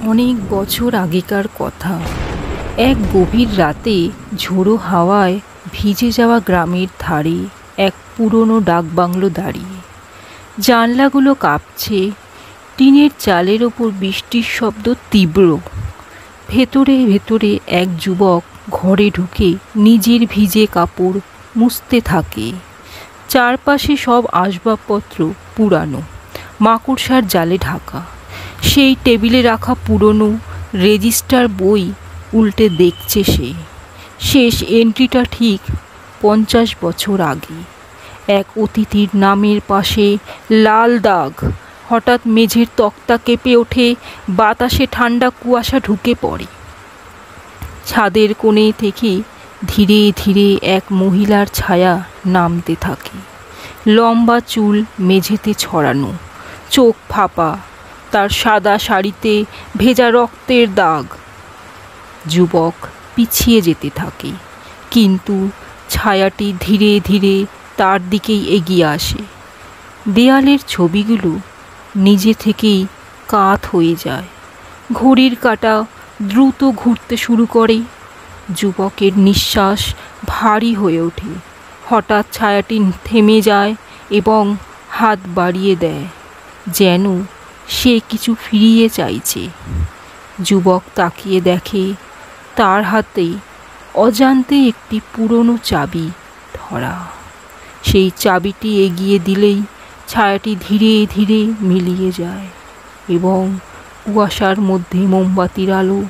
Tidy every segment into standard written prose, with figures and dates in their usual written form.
অনেক বছর আগেকার কথা। এক গভীর রাতে ঝোড়ো হাওয়ায় ভিজে যাওয়া গ্রামের ধারে এক পুরনো ডাকবাংলো দাঁড়িয়ে। জানলাগুলো কাঁপছে, টিনের চালের ওপর বৃষ্টির শব্দ তীব্র। ভেতরে ভেতরে এক যুবক ঘরে ঢুকে নিজের ভিজে কাপড় মুছতে থাকে। চারপাশে সব আসবাবপত্র পুরানো, মাকড়সার জালে ঢাকা। সেই টেবিলে রাখা পুরনো রেজিস্টার বই উল্টে দেখছে সে। শেষ এন্ট্রিটা ঠিক 50 বছর আগে। এক অতিথির নামের পাশে লাল দাগ। হঠাৎ মেঝের তক্তা কেঁপে ওঠে, বাতাসে ঠান্ডা কুয়াশা ঢুকে পড়ে। ছাদের কোণে থেকে ধীরে ধীরে এক মহিলার ছায়া নামতে থাকে। লম্বা চুল মেঝেতে ছড়ানো, চোখ ফাঁপা, তার সাদা শাড়িতে ভেজা রক্তের দাগ। যুবক পিছিয়ে যেতে থাকে, কিন্তু ছায়াটি ধীরে ধীরে তার দিকেই এগিয়ে আসে। দেয়ালের ছবিগুলো নিজে থেকেই কাত হয়ে যায়। ঘড়ির কাঁটা দ্রুত ঘুরতে শুরু করে। যুবকের নিঃশ্বাস ভারী হয়ে ওঠে। হঠাৎ ছায়াটি থেমে যায় এবং হাত বাড়িয়ে দেয়, যেন সে কিছু ফিরিয়ে চাইছে। যুবক তাকিয়ে দেখে, তার হাতে অজান্তে একটি পুরনো চাবি ধরা। সেই চাবিটি এগিয়ে দিলেই ছায়াটি ধীরে ধীরে মিলিয়ে যায় এবং কুয়াশার মধ্যে মোমবাতির আলো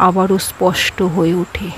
আবারও স্পষ্ট হয়ে ওঠে।